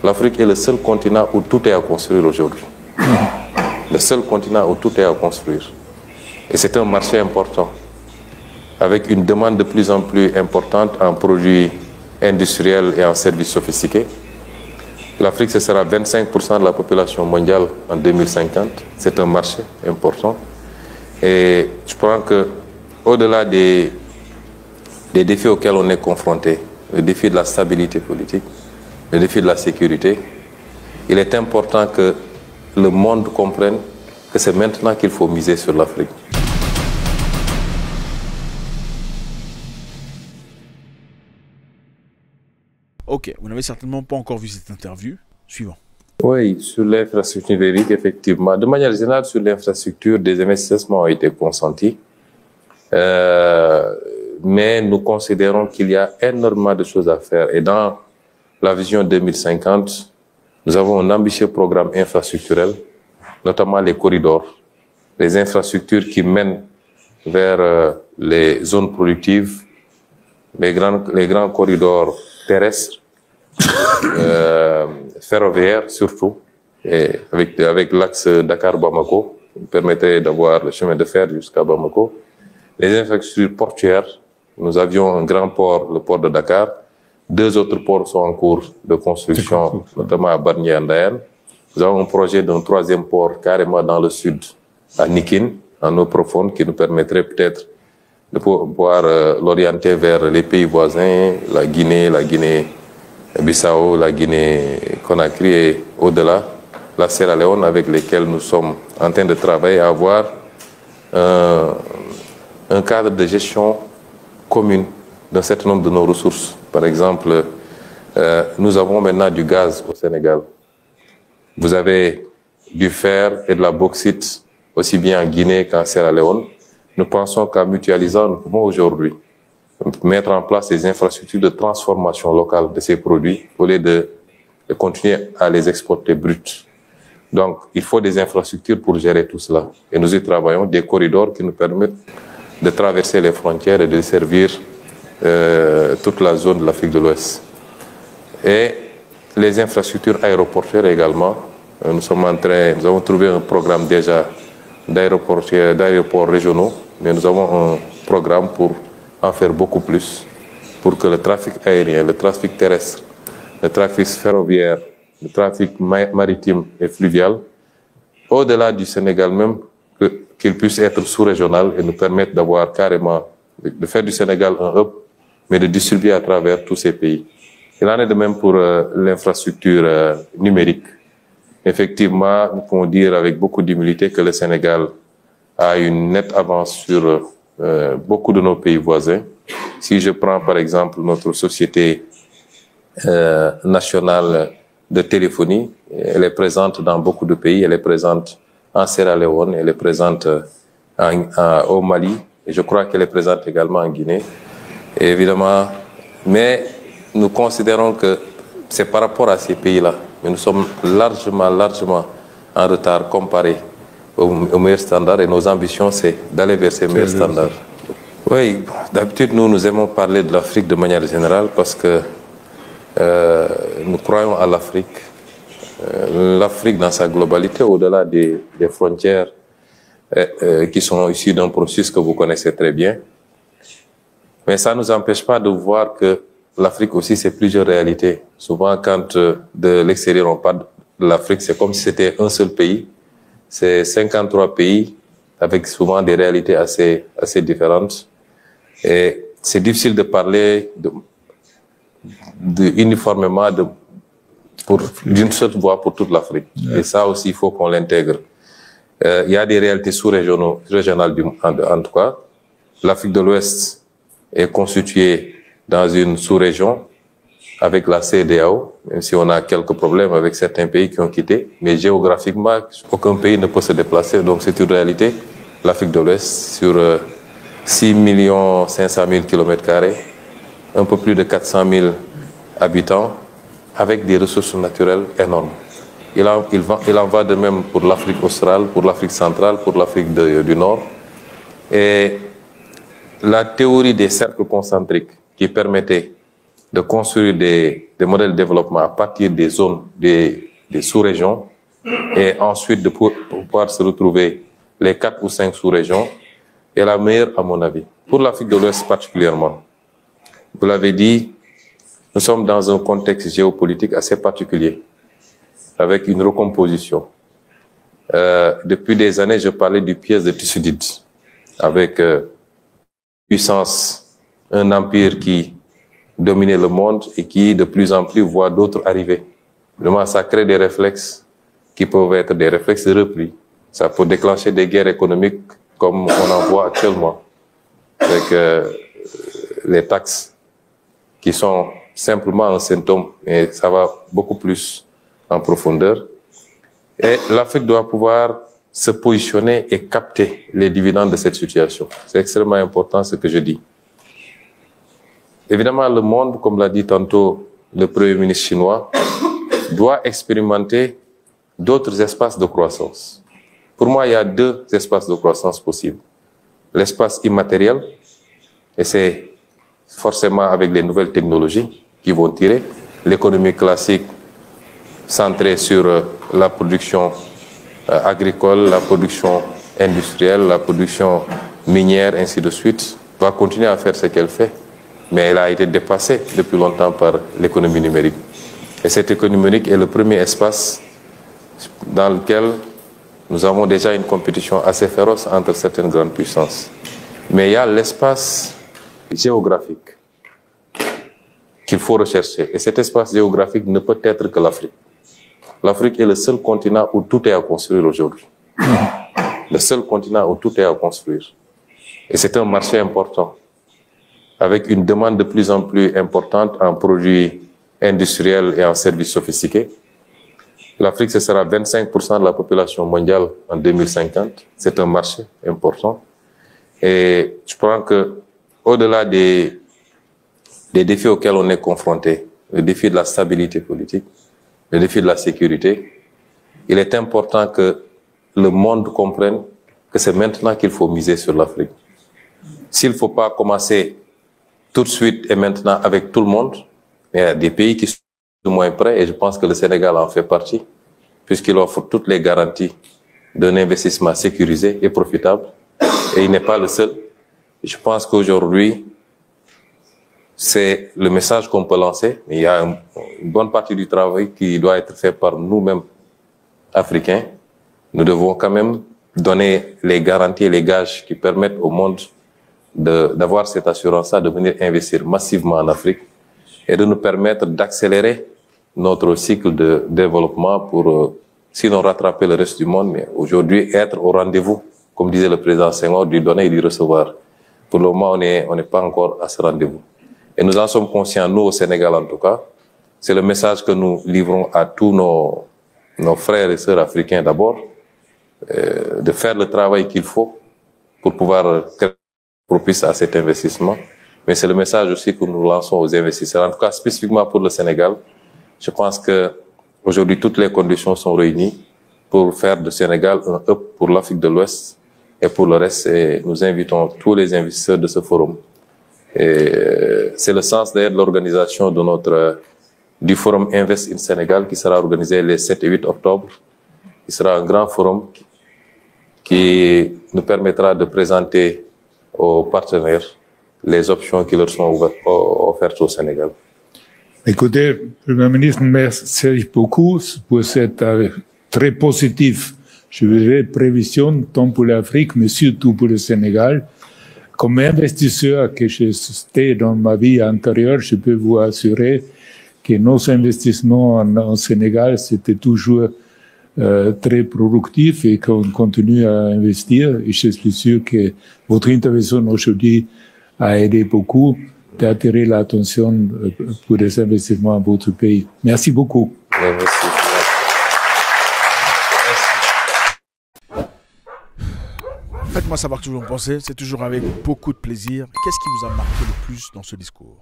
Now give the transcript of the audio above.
L'Afrique est le seul continent où tout est à construire aujourd'hui. Le seul continent où tout est à construire. Et c'est un marché important, avec une demande de plus en plus importante en produits industriels et en services sophistiqués. L'Afrique, ce sera 25% de la population mondiale en 2050. C'est un marché important. Et je crois qu'au-delà des défis auxquels on est confronté, le défi de la stabilité politique, le défi de la sécurité, il est important que le monde comprenne que c'est maintenant qu'il faut miser sur l'Afrique. Ok, vous n'avez certainement pas encore vu cette interview. Suivant. Oui, sur l'infrastructure numérique, effectivement. De manière générale, sur l'infrastructure, des investissements ont été consentis. Mais nous considérons qu'il y a énormément de choses à faire. Et dans la vision 2050, nous avons un ambitieux programme infrastructurel, notamment les corridors, les infrastructures qui mènent vers les zones productives, les grands corridors terrestres, ferroviaires surtout, et avec l'axe Dakar-Bamako, qui permettrait d'avoir le chemin de fer jusqu'à Bamako. Les infrastructures portuaires, nous avions un grand port, le port de Dakar. 2 autres ports sont en cours de construction, notamment à Bargny et Ndayan. Nous avons un projet d'un 3e port carrément dans le sud, à Nikin, en eau profonde, qui nous permettrait peut-être de pouvoir l'orienter vers les pays voisins, la Guinée-Bissau, la Guinée-Conakry et au-delà, la Sierra Leone, avec lesquels nous sommes en train de travailler à avoir un cadre de gestion commune d'un certain nombre de nos ressources. Par exemple, nous avons maintenant du gaz au Sénégal. Vous avez du fer et de la bauxite, aussi bien en Guinée qu'en Sierra Leone. Nous pensons qu'en mutualisant, nous pouvons aujourd'hui mettre en place des infrastructures de transformation locale de ces produits au lieu de continuer à les exporter bruts. Donc, il faut des infrastructures pour gérer tout cela. Et nous y travaillons, des corridors qui nous permettent de traverser les frontières et de servir toute la zone de l'Afrique de l'Ouest. Et les infrastructures aéroportuaires également. Nous avons trouvé un programme déjà d'aéroports régionaux, mais nous avons un programme pour en faire beaucoup plus, pour que le trafic aérien, le trafic terrestre, le trafic ferroviaire, le trafic maritime et fluvial, au-delà du Sénégal même, qu'il puisse être sous-régional et nous permettre d'avoir carrément, de faire du Sénégal un hub, mais de distribuer à travers tous ces pays. Il en est de même pour l'infrastructure numérique. Effectivement, nous pouvons dire avec beaucoup d'humilité que le Sénégal a une nette avance sur beaucoup de nos pays voisins. Si je prends par exemple notre société nationale de téléphonie, elle est présente dans beaucoup de pays, elle est présente en Sierra Leone, elle est présente au Mali, et je crois qu'elle est présente également en Guinée. Et évidemment, mais nous considérons que c'est par rapport à ces pays-là, mais nous sommes largement en retard comparé aux meilleurs standards, et nos ambitions, c'est d'aller vers ces meilleurs standards. Oui, d'habitude, nous aimons parler de l'Afrique de manière générale parce que nous croyons à l'Afrique. L'Afrique dans sa globalité, au-delà des frontières qui sont issues d'un processus que vous connaissez très bien. Mais ça ne nous empêche pas de voir que l'Afrique aussi, c'est plusieurs réalités. Souvent, quand de l'extérieur on parle de l'Afrique, c'est comme si c'était un seul pays. C'est 53 pays avec souvent des réalités assez différentes. Et c'est difficile de parler uniformément d'une seule voix pour toute l'Afrique. Yeah. Et ça aussi, il faut qu'on l'intègre. Il y a des réalités sous-régionales en tout cas. L'Afrique de l'Ouest est constituée dans une sous-région avec la CEDEAO, même si on a quelques problèmes avec certains pays qui ont quitté. Mais géographiquement, aucun pays ne peut se déplacer. Donc c'est une réalité. L'Afrique de l'Ouest, sur 6 500 000 km², un peu plus de 400 000 habitants, avec des ressources naturelles énormes. Il en va de même pour l'Afrique australe, pour l'Afrique centrale, pour l'Afrique du Nord. Et la théorie des cercles concentriques qui permettait de construire des modèles de développement à partir des zones, des sous-régions, et ensuite de pouvoir se retrouver les 4 ou 5 sous-régions, est la meilleure à mon avis. Pour l'Afrique de l'Ouest particulièrement, vous l'avez dit, nous sommes dans un contexte géopolitique assez particulier, avec une recomposition. Depuis des années, je parlais du piège de Thucydide, avec puissance, un empire qui dominait le monde et qui de plus en plus voit d'autres arriver. Vraiment, ça crée des réflexes qui peuvent être des réflexes de repli. Ça peut déclencher des guerres économiques comme on en voit actuellement, avec les taxes qui sont simplement un symptôme, et ça va beaucoup plus en profondeur. Et l'Afrique doit pouvoir se positionner et capter les dividendes de cette situation. C'est extrêmement important ce que je dis. Évidemment, le monde, comme l'a dit tantôt le Premier ministre chinois, doit expérimenter d'autres espaces de croissance. Pour moi, il y a 2 espaces de croissance possibles. L'espace immatériel, et c'est forcément avec les nouvelles technologies qui vont tirer. L'économie classique centrée sur la production agricole, la production industrielle, la production minière, ainsi de suite, va continuer à faire ce qu'elle fait. Mais elle a été dépassée depuis longtemps par l'économie numérique. Et cette économie numérique est le premier espace dans lequel nous avons déjà une compétition assez féroce entre certaines grandes puissances. Mais il y a l'espace géographique qu'il faut rechercher. Et cet espace géographique ne peut être que l'Afrique. L'Afrique est le seul continent où tout est à construire aujourd'hui. Le seul continent où tout est à construire. Et c'est un marché important, avec une demande de plus en plus importante en produits industriels et en services sophistiqués. L'Afrique, ce sera 25% de la population mondiale en 2050. C'est un marché important. Et je pense que, au-delà des défis auxquels on est confronté, le défi de la stabilité politique, le défi de la sécurité, il est important que le monde comprenne que c'est maintenant qu'il faut miser sur l'Afrique. S'il ne faut pas commencer tout de suite et maintenant avec tout le monde, il y a des pays qui sont moins prêts, et je pense que le Sénégal en fait partie, puisqu'il offre toutes les garanties d'un investissement sécurisé et profitable, et il n'est pas le seul. Et je pense qu'aujourd'hui, c'est le message qu'on peut lancer, mais il y a une bonne partie du travail qui doit être fait par nous-mêmes, Africains. Nous devons quand même donner les garanties et les gages qui permettent au monde d'avoir cette assurance-là, de venir investir massivement en Afrique et de nous permettre d'accélérer notre cycle de développement pour, sinon rattraper le reste du monde, mais aujourd'hui être au rendez-vous, comme disait le président Senghor, du donner et du recevoir. Pour le moment, on n'est pas encore à ce rendez-vous. Et nous en sommes conscients, nous au Sénégal en tout cas. C'est le message que nous livrons à tous nos frères et sœurs africains d'abord, de faire le travail qu'il faut pour pouvoir être propice à cet investissement. Mais c'est le message aussi que nous lançons aux investisseurs. En tout cas, spécifiquement pour le Sénégal, je pense que aujourd'hui toutes les conditions sont réunies pour faire du Sénégal un hub pour l'Afrique de l'Ouest et pour le reste. Et nous invitons tous les investisseurs de ce forum. Et c'est le sens d'ailleurs de l'organisation du forum Invest in Sénégal qui sera organisé les 7 et 8 octobre. Il sera un grand forum qui nous permettra de présenter aux partenaires les options qui leur sont offertes au Sénégal. Écoutez, Premier ministre, merci beaucoup pour cette très positive, je dirais, prévision tant pour l'Afrique, mais surtout pour le Sénégal. Comme investisseur que j'étais dans ma vie antérieure, je peux vous assurer que nos investissements en Sénégal, c'était toujours très productif et qu'on continue à investir. Et je suis sûr que votre intervention aujourd'hui a aidé beaucoup d'attirer l'attention pour les investissements dans votre pays. Merci beaucoup. Merci. Faites-moi savoir ce que vous en pensez, c'est toujours avec beaucoup de plaisir. Qu'est-ce qui vous a marqué le plus dans ce discours ?